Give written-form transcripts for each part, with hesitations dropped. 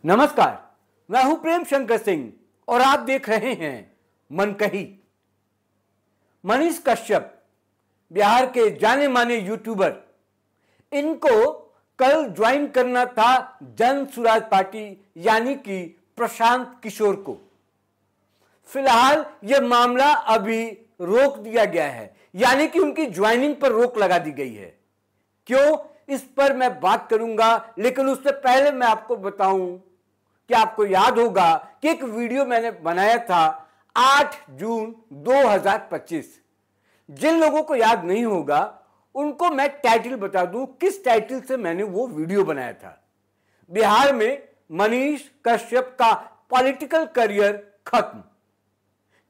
नमस्कार, मैं हूं प्रेम शंकर सिंह और आप देख रहे हैं मनकही। मनीष कश्यप बिहार के जाने माने यूट्यूबर, इनको कल ज्वाइन करना था जन सुराज पार्टी यानी कि प्रशांत किशोर को। फिलहाल यह मामला अभी रोक दिया गया है, यानी कि उनकी ज्वाइनिंग पर रोक लगा दी गई है। क्यों, इस पर मैं बात करूंगा, लेकिन उससे पहले मैं आपको बताऊं कि आपको याद होगा कि एक वीडियो मैंने बनाया था 8 जून 2025। जिन लोगों को याद नहीं होगा उनको मैं टाइटल बता दूं, किस टाइटल से मैंने वो वीडियो बनाया था। बिहार में मनीष कश्यप का पॉलिटिकल करियर खत्म,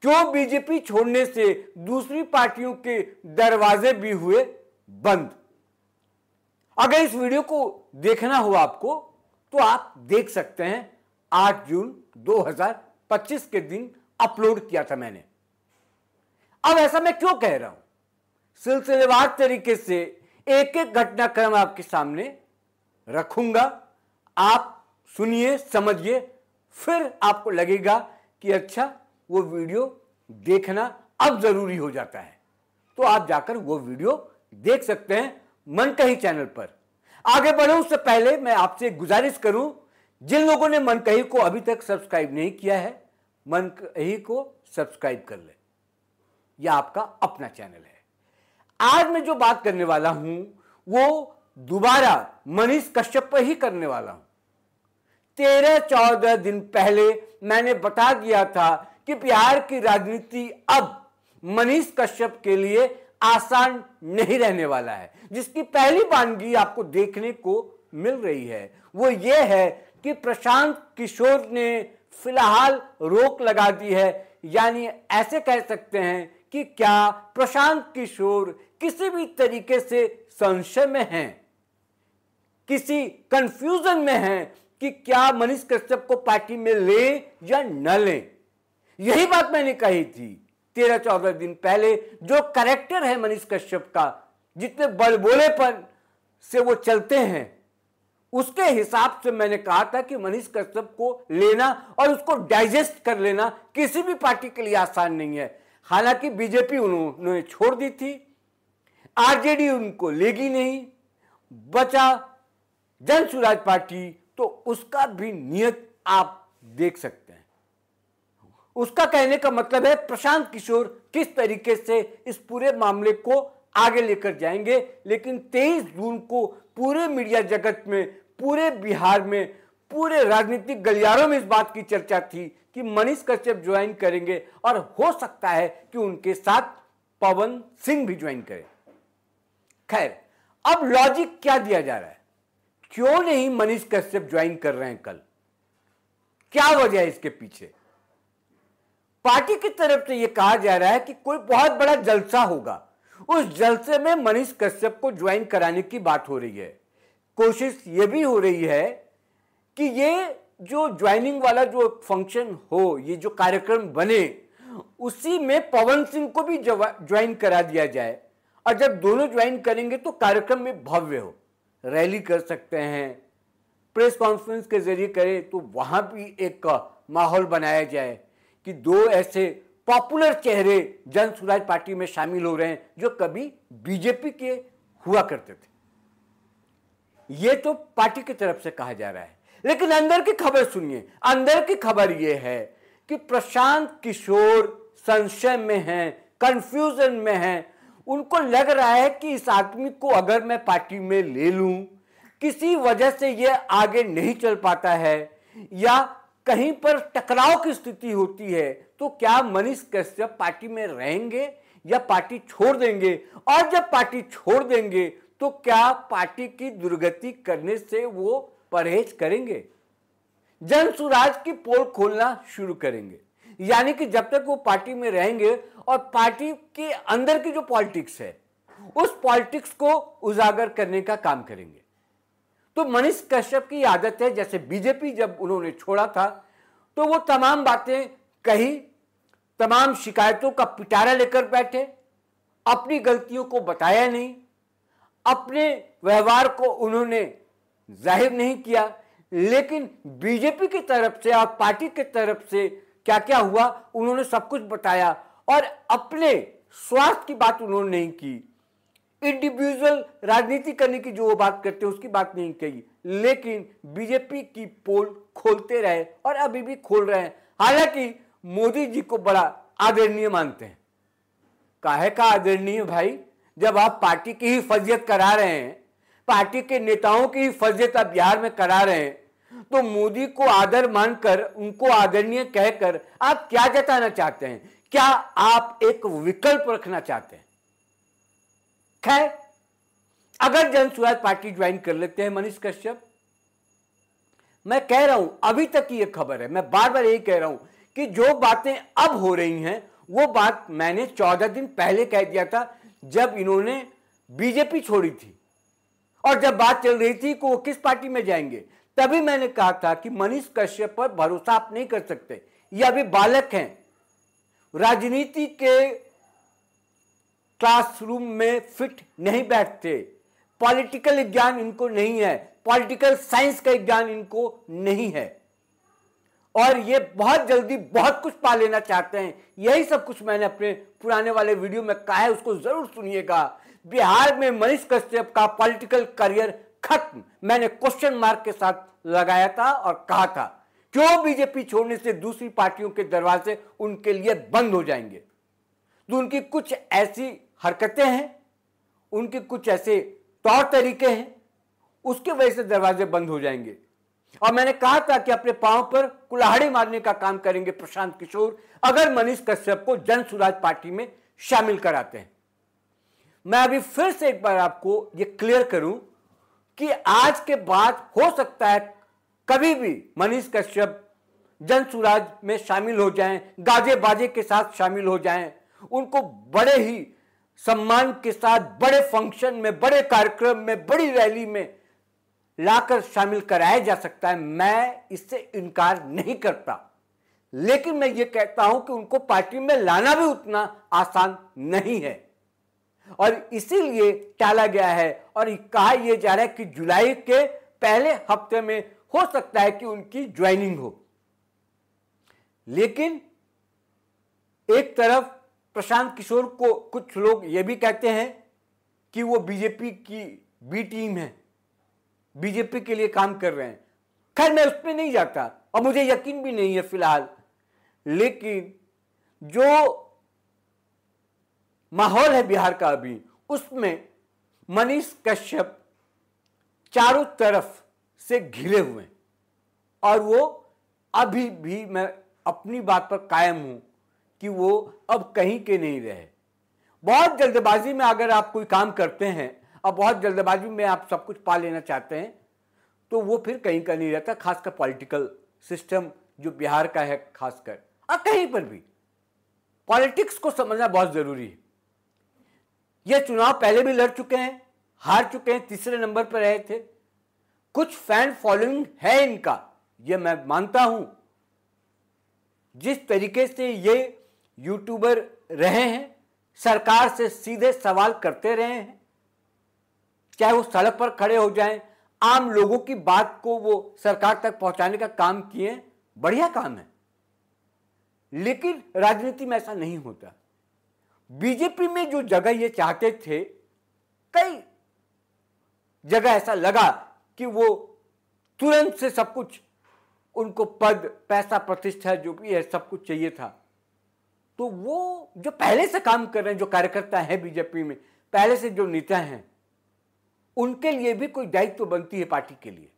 क्यों बीजेपी छोड़ने से दूसरी पार्टियों के दरवाजे भी हुए बंद। अगर इस वीडियो को देखना हो आपको तो आप देख सकते हैं। 8 जून 2025 के दिन अपलोड किया था मैंने। अब ऐसा मैं क्यों कह रहा हूं, सिलसिलेवार तरीके से एक एक घटनाक्रम आपके सामने रखूंगा। आप सुनिए, समझिए, फिर आपको लगेगा कि अच्छा वो वीडियो देखना अब जरूरी हो जाता है, तो आप जाकर वो वीडियो देख सकते हैं मनकही चैनल पर। आगे बढ़ूं उससे पहले मैं आपसे गुजारिश करूं, जिन लोगों ने मनकही को अभी तक सब्सक्राइब नहीं किया है, मनकही को सब्सक्राइब कर ले। यह आपका अपना चैनल है। आज मैं जो बात करने वाला हूं वो दोबारा मनीष कश्यप पर ही करने वाला हूं। 13-14 दिन पहले मैंने बता दिया था कि बिहार की राजनीति अब मनीष कश्यप के लिए आसान नहीं रहने वाला है। जिसकी पहली वानगी आपको देखने को मिल रही है वो ये है कि प्रशांत किशोर ने फिलहाल रोक लगा दी है। यानी ऐसे कह सकते हैं कि क्या प्रशांत किशोर किसी भी तरीके से संशय में हैं, किसी कंफ्यूजन में हैं कि क्या मनीष कश्यप को पार्टी में लें या न लें। यही बात मैंने कही थी 13-14 दिन पहले। जो कैरेक्टर है मनीष कश्यप का, जितने बड़बोलेपन से वो चलते हैं, उसके हिसाब से मैंने कहा था कि मनीष कश्यप को लेना और उसको डाइजेस्ट कर लेना किसी भी पार्टी के लिए आसान नहीं है। हालांकि बीजेपी उन्होंने छोड़ दी थी, आरजेडी उनको लेगी नहीं, बचा जन सुराज पार्टी, तो उसका भी नियत आप देख सकते हैं। उसका कहने का मतलब है प्रशांत किशोर किस तरीके से इस पूरे मामले को आगे लेकर जाएंगे। लेकिन 23 जून को पूरे मीडिया जगत में, पूरे बिहार में, पूरे राजनीतिक गलियारों में इस बात की चर्चा थी कि मनीष कश्यप ज्वाइन करेंगे और हो सकता है कि उनके साथ पवन सिंह भी ज्वाइन करें। खैर, अब लॉजिक क्या दिया जा रहा है, क्यों नहीं मनीष कश्यप ज्वाइन कर रहे हैं कल, क्या वजह है इसके पीछे। पार्टी की तरफ से यह कहा जा रहा है कि कोई बहुत बड़ा जलसा होगा, उस जलसे में मनीष कश्यप को ज्वाइन कराने की बात हो रही है। कोशिश यह भी हो रही है कि ये जो ज्वाइनिंग वाला जो फंक्शन हो, ये जो कार्यक्रम बने, उसी में पवन सिंह को भी ज्वाइन करा दिया जाए। और जब दोनों ज्वाइन करेंगे तो कार्यक्रम में भव्य हो, रैली कर सकते हैं, प्रेस कॉन्फ्रेंस के जरिए करें तो वहां भी एक माहौल बनाया जाए कि दो ऐसे पॉपुलर चेहरे जन सुराज पार्टी में शामिल हो रहे हैं जो कभी बीजेपी के हुआ करते थे। यह तो पार्टी की तरफ से कहा जा रहा है, लेकिन अंदर की खबर सुनिए। अंदर की खबर यह है कि प्रशांत किशोर संशय में हैं, कंफ्यूजन में हैं। उनको लग रहा है कि इस आदमी को अगर मैं पार्टी में ले लूं, किसी वजह से यह आगे नहीं चल पाता है या कहीं पर टकराव की स्थिति होती है, तो क्या मनीष कश्यप पार्टी में रहेंगे या पार्टी छोड़ देंगे। और जब पार्टी छोड़ देंगे तो क्या पार्टी की दुर्गति करने से वो परहेज करेंगे, जन सुराज की पोल खोलना शुरू करेंगे। यानी कि जब तक वो पार्टी में रहेंगे और पार्टी के अंदर की जो पॉलिटिक्स है, उस पॉलिटिक्स को उजागर करने का काम करेंगे। तो मनीष कश्यप की आदत है, जैसे बीजेपी जब उन्होंने छोड़ा था तो वो तमाम बातें कही, तमाम शिकायतों का पिटारा लेकर बैठे, अपनी गलतियों को बताया नहीं, अपने व्यवहार को उन्होंने जाहिर नहीं किया, लेकिन बीजेपी की तरफ से और पार्टी की तरफ से क्या क्या हुआ उन्होंने सब कुछ बताया, और अपने स्वार्थ की बात उन्होंने नहीं की, इंडिविजुअल राजनीति करने की जो वो बात करते हैं उसकी बात नहीं कही, लेकिन बीजेपी की पोल खोलते रहे और अभी भी खोल रहे हैं। हालांकि मोदी जी को बड़ा आदरणीय मानते हैं। काहे का आदरणीय भाई, जब आप पार्टी की ही फर्जियत करा रहे हैं, पार्टी के नेताओं की ही फर्जियत आप बिहार में करा रहे हैं, तो मोदी को आदर मानकर उनको आदरणीय कहकर आप क्या जताना चाहते हैं? क्या आप एक विकल्प रखना चाहते हैं? खैर, अगर जन सुराज पार्टी ज्वाइन कर लेते हैं मनीष कश्यप, मैं कह रहा हूं अभी तक की यह खबर है, मैं बार बार यही कह रहा हूं कि जो बातें अब हो रही हैं वो बात मैंने 14 दिन पहले कह दिया था जब इन्होंने बीजेपी छोड़ी थी, और जब बात चल रही थी कि वो किस पार्टी में जाएंगे, तभी मैंने कहा था कि मनीष कश्यप पर भरोसा आप नहीं कर सकते, ये अभी बालक हैं, राजनीति के क्लासरूम में फिट नहीं बैठते, पॉलिटिकल ज्ञान इनको नहीं है, पॉलिटिकल साइंस का ज्ञान इनको नहीं है, और ये बहुत जल्दी बहुत कुछ पा लेना चाहते हैं। यही सब कुछ मैंने अपने पुराने वाले वीडियो में कहा है, उसको जरूर सुनिएगा। बिहार में मनीष कश्यप का पॉलिटिकल करियर खत्म, मैंने क्वेश्चन मार्क के साथ लगाया था और कहा था क्यों बीजेपी छोड़ने से दूसरी पार्टियों के दरवाजे उनके लिए बंद हो जाएंगे। तो उनकी कुछ ऐसी हरकतें हैं, उनके कुछ ऐसे तौर तरीके हैं, उसके वजह से दरवाजे बंद हो जाएंगे। और मैंने कहा था कि अपने पांव पर कुल्हाड़ी मारने का काम करेंगे प्रशांत किशोर अगर मनीष कश्यप को जन सुराज पार्टी में शामिल कराते हैं। मैं अभी फिर से एक बार आपको यह क्लियर करूं कि आज के बाद हो सकता है कभी भी मनीष कश्यप जन सुराज में शामिल हो जाएं, गाजे बाजे के साथ शामिल हो जाएं, उनको बड़े ही सम्मान के साथ बड़े फंक्शन में, बड़े कार्यक्रम में, बड़ी रैली में लाकर शामिल कराया जा सकता है। मैं इससे इनकार नहीं करता, लेकिन मैं ये कहता हूं कि उनको पार्टी में लाना भी उतना आसान नहीं है, और इसीलिए टाला गया है। और कहा यह जा रहा है कि जुलाई के पहले हफ्ते में हो सकता है कि उनकी ज्वाइनिंग हो। लेकिन एक तरफ प्रशांत किशोर को कुछ लोग यह भी कहते हैं कि वो बीजेपी की बी टीम है, बीजेपी के लिए काम कर रहे हैं। खैर, मैं उस पर नहीं जाता और मुझे यकीन भी नहीं है फिलहाल, लेकिन जो माहौल है बिहार का अभी, उसमें मनीष कश्यप चारों तरफ से घिरे हुए हैं, और वो अभी भी, मैं अपनी बात पर कायम हूं कि वो अब कहीं के नहीं रहे। बहुत जल्दबाजी में अगर आप कोई काम करते हैं और बहुत जल्दबाजी में आप सब कुछ पा लेना चाहते हैं, तो वो फिर कहीं का नहीं रहता, खासकर पॉलिटिकल सिस्टम जो बिहार का है, खासकर और कहीं पर भी पॉलिटिक्स को समझना बहुत जरूरी है। ये चुनाव पहले भी लड़ चुके हैं, हार चुके हैं, तीसरे नंबर पर रहे थे। कुछ फैन फॉलोइंग है इनका, ये मैं मानता हूं। जिस तरीके से ये यूट्यूबर रहे हैं, सरकार से सीधे सवाल करते रहे हैं, चाहे वो सड़क पर खड़े हो जाएं, आम लोगों की बात को वो सरकार तक पहुंचाने का काम किए, बढ़िया काम है। लेकिन राजनीति में ऐसा नहीं होता। बीजेपी में जो जगह ये चाहते थे, कई जगह ऐसा लगा कि वो तुरंत से सब कुछ, उनको पद, पैसा, प्रतिष्ठा जो भी है सब कुछ चाहिए था। तो वो जो पहले से काम कर रहे हैं, जो कार्यकर्ता हैं बीजेपी में, पहले से जो नेता हैं, उनके लिए भी कोई दायित्व तो बनती है पार्टी के लिए।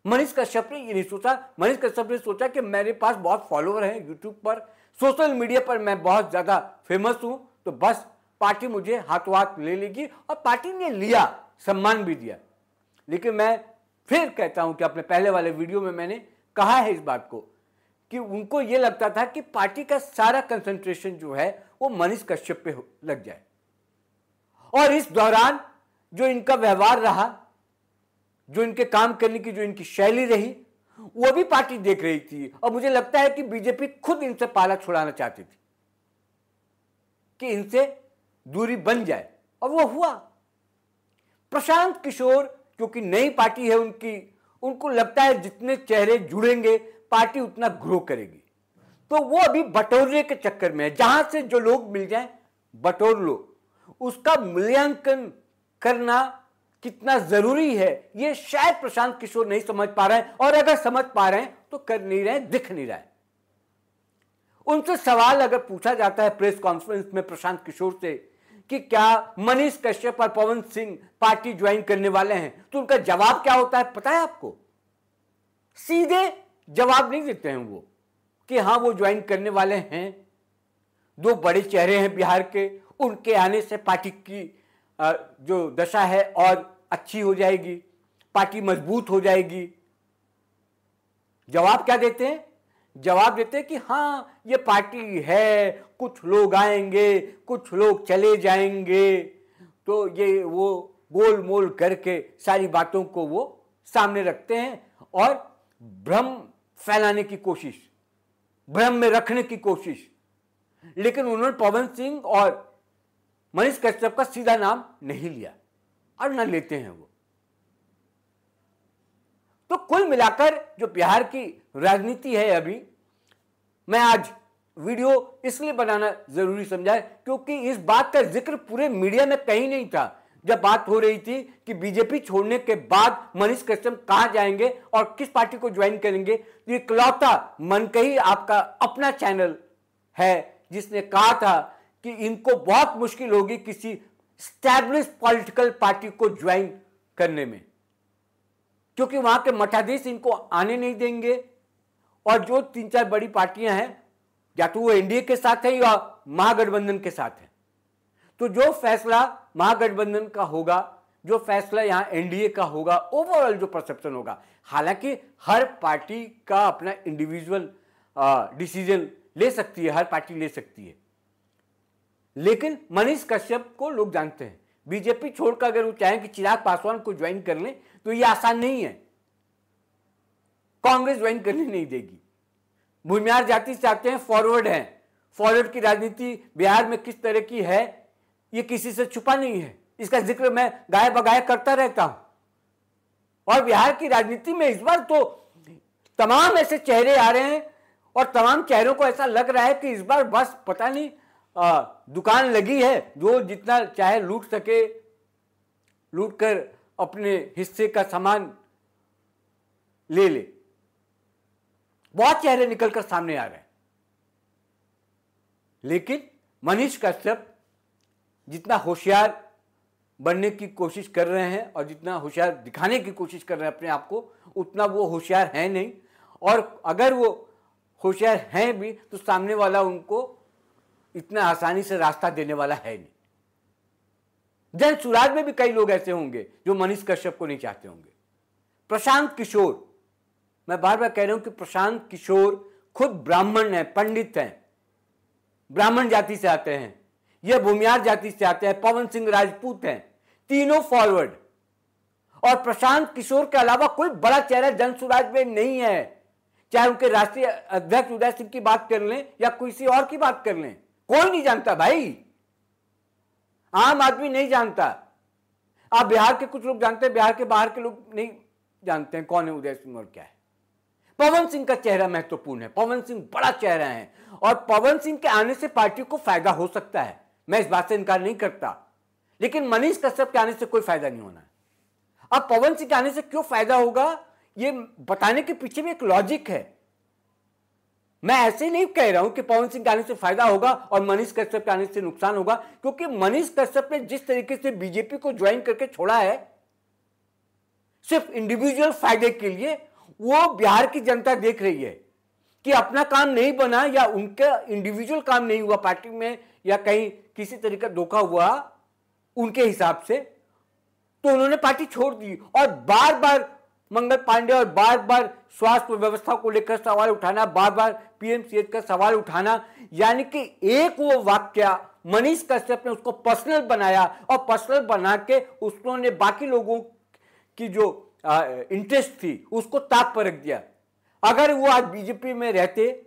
मनीष कश्यप ने ये नहीं सोचा। मनीष कश्यप ने सोचा कि मेरे पास बहुत फॉलोअर हैं यूट्यूब पर, सोशल मीडिया पर मैं बहुत ज्यादा फेमस हूं, तो बस पार्टी मुझे हाथों हाथ ले लेगी, और पार्टी ने लिया, सम्मान भी दिया। लेकिन मैं फिर कहता हूं कि अपने पहले वाले वीडियो में मैंने कहा है इस बात को कि उनको यह लगता था कि पार्टी का सारा कंसंट्रेशन जो है वो मनीष कश्यप पे लग जाए, और इस दौरान जो इनका व्यवहार रहा, जो इनके काम करने की जो इनकी शैली रही, वो भी पार्टी देख रही थी। और मुझे लगता है कि बीजेपी खुद इनसे पाला छुड़ाना चाहती थी कि इनसे दूरी बन जाए, और वो हुआ। प्रशांत किशोर, क्योंकि नई पार्टी है उनकी, उनको लगता है जितने चेहरे जुड़ेंगे पार्टी उतना ग्रो करेगी। तो वो अभी बटोरने के चक्कर में है, जहां से जो लोग मिल जाएं बटोर लो। उसका मूल्यांकन करना कितना जरूरी है ये शायद प्रशांत किशोर नहीं समझ पा रहे हैं, और अगर समझ पा रहे हैं तो कर नहीं रहे, दिख नहीं रहा है। उनसे सवाल अगर पूछा जाता है प्रेस कॉन्फ्रेंस में प्रशांत किशोर से कि क्या मनीष कश्यप और पवन सिंह पार्टी ज्वाइन करने वाले हैं, तो उनका जवाब क्या होता है पता है आपको? सीधे जवाब नहीं देते हैं वो कि हां वो ज्वाइन करने वाले हैं। दो बड़े चेहरे हैं बिहार के, उनके आने से पार्टी की जो दशा है और अच्छी हो जाएगी, पार्टी मजबूत हो जाएगी। जवाब क्या देते हैं? जवाब देते हैं कि हां ये पार्टी है, कुछ लोग आएंगे, कुछ लोग चले जाएंगे, तो ये वो गोल मोल करके सारी बातों को वो सामने रखते हैं और भ्रम फैलाने की कोशिश, भ्रम में रखने की कोशिश। लेकिन उन्होंने पवन सिंह और मनीष कश्यप का सीधा नाम नहीं लिया और न लेते हैं वो। तो कुल मिलाकर जो बिहार की राजनीति है, अभी मैं आज वीडियो इसलिए बनाना जरूरी समझा क्योंकि इस बात का जिक्र पूरे मीडिया में कहीं नहीं था। जब बात हो रही थी कि बीजेपी छोड़ने के बाद मनीष कश्यप कहां जाएंगे और किस पार्टी को ज्वाइन करेंगे, तो इकलौता मनकही आपका अपना चैनल है जिसने कहा था कि इनको बहुत मुश्किल होगी किसी स्टैब्लिश पॉलिटिकल पार्टी को ज्वाइन करने में, क्योंकि वहां के मठाधीश इनको आने नहीं देंगे। और जो 3-4 बड़ी पार्टियां हैं, या तो वो एनडीए के साथ है या महागठबंधन के साथ है, तो जो फैसला महागठबंधन का होगा, जो फैसला यहां एनडीए का होगा, ओवरऑल जो परसेप्शन होगा, हालांकि हर पार्टी का अपना इंडिविजुअल डिसीजन ले सकती है, हर पार्टी ले सकती है, लेकिन मनीष कश्यप को लोग जानते हैं। बीजेपी छोड़कर अगर वो चाहें कि चिराग पासवान को ज्वाइन कर लें तो ये आसान नहीं है, कांग्रेस ज्वाइन करने नहीं देगी। भूमिहार जाति चाहते हैं, फॉरवर्ड हैं, फॉरवर्ड की राजनीति बिहार में किस तरह की है ये किसी से छुपा नहीं है, इसका जिक्र मैं गाय बगाया करता रहता हूं। और बिहार की राजनीति में इस बार तो तमाम ऐसे चेहरे आ रहे हैं और तमाम चेहरों को ऐसा लग रहा है कि इस बार बस पता नहीं दुकान लगी है, जो जितना चाहे लूट सके, लूट कर अपने हिस्से का सामान ले ले। बहुत चेहरे निकलकर सामने आ रहे हैं, लेकिन मनीष कश्यप जितना होशियार बनने की कोशिश कर रहे हैं और जितना होशियार दिखाने की कोशिश कर रहे हैं अपने आप को, उतना वो होशियार है नहीं। और अगर वो होशियार हैं भी तो सामने वाला उनको इतना आसानी से रास्ता देने वाला है नहीं। जन सुराज में भी कई लोग ऐसे होंगे जो मनीष कश्यप को नहीं चाहते होंगे। प्रशांत किशोर, मैं बार बार कह रहा हूं कि प्रशांत किशोर खुद ब्राह्मण हैं, पंडित हैं, ब्राह्मण जाति से आते हैं, यह भूमिहार जाति से आते हैं, पवन सिंह राजपूत हैं, तीनों फॉरवर्ड। और प्रशांत किशोर के अलावा कोई बड़ा चेहरा जनसुराज में नहीं है, चाहे उनके राष्ट्रीय अध्यक्ष उदय सिंह की बात कर लें या किसी और की बात कर लें, कोई नहीं जानता भाई, आम आदमी नहीं जानता। आप बिहार के कुछ लोग जानते हैं, बिहार के बाहर के लोग नहीं जानते हैं कौन है उदय सिंह और क्या है। पवन सिंह का चेहरा महत्वपूर्ण है, पवन सिंह बड़ा चेहरा है और पवन सिंह के आने से पार्टी को फायदा हो सकता है, मैं इस बात से इनकार नहीं करता, लेकिन मनीष कश्यप के आने से कोई फायदा नहीं होना है। अब पवन सिंह के आने से क्यों फायदा होगा ये बताने के पीछे भी एक लॉजिक है। मैं ऐसे नहीं कह रहा हूं कि पवन सिंह के आने से फायदा होगा और मनीष कश्यप के आने से नुकसान होगा, क्योंकि मनीष कश्यप ने जिस तरीके से बीजेपी को ज्वाइन करके छोड़ा है सिर्फ इंडिविजुअल फायदे के लिए, वो बिहार की जनता देख रही है कि अपना काम नहीं बना या उनका इंडिविजुअल काम नहीं हुआ पार्टी में या कहीं किसी तरीका धोखा हुआ उनके हिसाब से, तो उन्होंने पार्टी छोड़ दी। और बार बार मंगल पांडे और बार बार स्वास्थ्य व्यवस्था को लेकर सवाल उठाना, बार बार पीएमसीएच का सवाल उठाना, यानी कि एक वो वाक्य मनीष कश्यप ने उसको पर्सनल बनाया और पर्सनल बना के उसने बाकी लोगों की जो इंटरेस्ट थी उसको ताक पर रख दिया। अगर वो आज बीजेपी में रहते,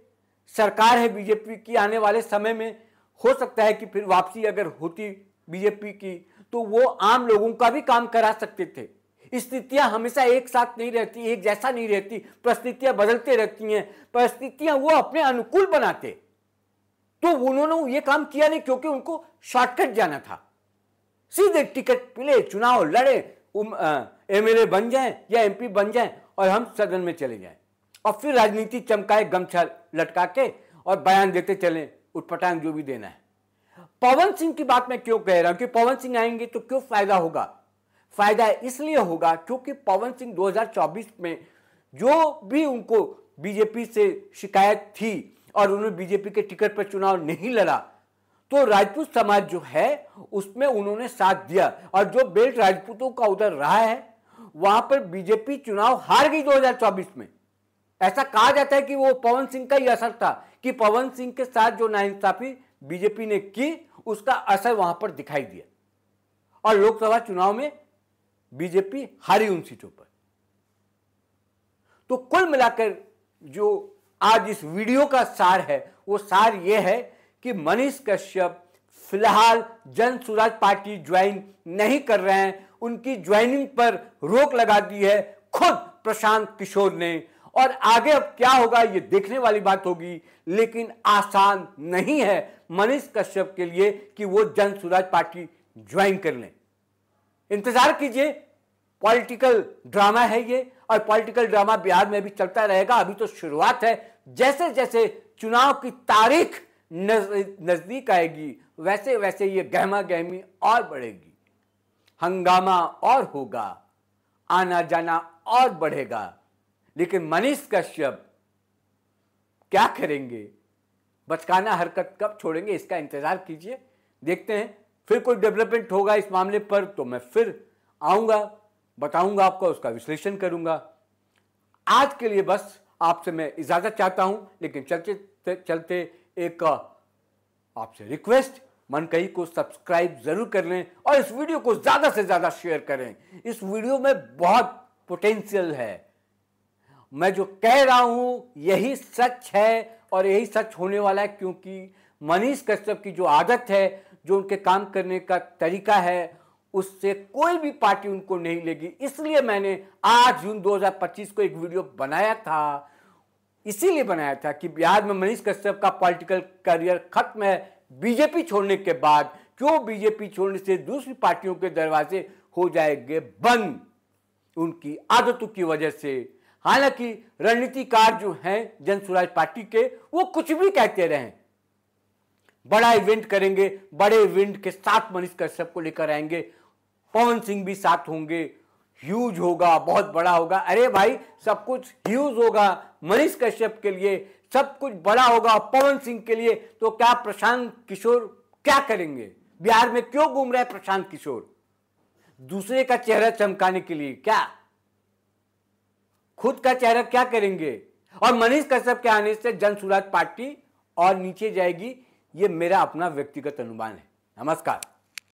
सरकार है बीजेपी की, आने वाले समय में हो सकता है कि फिर वापसी अगर होती बीजेपी की, तो वो आम लोगों का भी काम करा सकते थे। स्थितियां हमेशा एक साथ नहीं रहती, एक जैसा नहीं रहती, परिस्थितियां बदलते रहती हैं, परिस्थितियां वो अपने अनुकूल बनाते। तो उन्होंने ये काम किया नहीं क्योंकि उनको शॉर्टकट जाना था। सीधे टिकट मिले, चुनाव लड़े, एमएलए बन जाएं या एमपी बन जाएं और हम सदन में चले जाएं और फिर राजनीति चमकाए गमछा लटका के और बयान देते चलें, उठपटांग जो भी देना है। पवन सिंह की बात मैं क्यों कह रहा हूं कि पवन सिंह आएंगे तो क्यों फायदा होगा? फायदा इसलिए होगा क्योंकि पवन सिंह 2024 में जो भी उनको बीजेपी से शिकायत थी और उन्होंने बीजेपी के टिकट पर चुनाव नहीं लड़ा, तो राजपूत समाज जो है उसमें उन्होंने साथ दिया और जो बेल्ट राजपूतों का उधर रहा है वहां पर बीजेपी चुनाव हार गई 2024 में। ऐसा कहा जाता है कि वो पवन सिंह का ही असर था कि पवन सिंह के साथ जो नाइंसाफी बीजेपी ने की उसका असर वहां पर दिखाई दिया और लोकसभा चुनाव में बीजेपी हारी उन सीटों पर। तो कुल मिलाकर जो आज इस वीडियो का सार है वो सार यह है कि मनीष कश्यप फिलहाल जन सुराज पार्टी ज्वाइन नहीं कर रहे हैं। उनकी ज्वाइनिंग पर रोक लगा दी है खुद प्रशांत किशोर ने और आगे अब क्या होगा ये देखने वाली बात होगी, लेकिन आसान नहीं है मनीष कश्यप के लिए कि वो जन सुराज पार्टी ज्वाइन कर लें। इंतजार कीजिए, पॉलिटिकल ड्रामा है ये और पॉलिटिकल ड्रामा बिहार में भी चलता रहेगा। अभी तो शुरुआत है, जैसे जैसे चुनाव की तारीख नजदीक आएगी वैसे वैसे ये गहमा गहमी और बढ़ेगी, हंगामा और होगा, आना जाना और बढ़ेगा। लेकिन मनीष कश्यप क्या करेंगे, बचकाना हरकत कब छोड़ेंगे, इसका इंतजार कीजिए, देखते हैं। फिर कोई डेवलपमेंट होगा इस मामले पर तो मैं फिर आऊंगा, बताऊंगा आपको, उसका विश्लेषण करूंगा। आज के लिए बस आपसे मैं इजाजत चाहता हूं, लेकिन चलते चलते एक आपसे रिक्वेस्ट, मन कही को सब्सक्राइब जरूर कर लें और इस वीडियो को ज्यादा से ज्यादा शेयर करें। इस वीडियो में बहुत पोटेंशियल है, मैं जो कह रहा हूं यही सच है और यही सच होने वाला है, क्योंकि मनीष कश्यप की जो आदत है, जो उनके काम करने का तरीका है, उससे कोई भी पार्टी उनको नहीं लेगी। इसलिए मैंने 8 जून 2025 को एक वीडियो बनाया था, इसीलिए बनाया था कि बिहार में मनीष कश्यप का पॉलिटिकल करियर खत्म है बीजेपी छोड़ने के बाद। क्यों बीजेपी छोड़ने से दूसरी पार्टियों के दरवाजे हो जाएंगे बंद उनकी आदतों की वजह से। हालांकि रणनीतिकार जो हैं जन सुराज पार्टी के, वो कुछ भी कहते रहें, बड़ा इवेंट करेंगे, बड़े इवेंट के साथ मनीष कश्यप को लेकर आएंगे, पवन सिंह भी साथ होंगे, ह्यूज होगा, बहुत बड़ा होगा। अरे भाई, सब कुछ ह्यूज होगा मनीष कश्यप के लिए, सब कुछ बड़ा होगा पवन सिंह के लिए, तो क्या प्रशांत किशोर क्या करेंगे? बिहार में क्यों घूम रहे प्रशांत किशोर? दूसरे का चेहरा चमकाने के लिए क्या? खुद का चेहरा क्या करेंगे? और मनीष कश्यप के आने से जन सुराज पार्टी और नीचे जाएगी, ये मेरा अपना व्यक्तिगत अनुमान है। नमस्कार।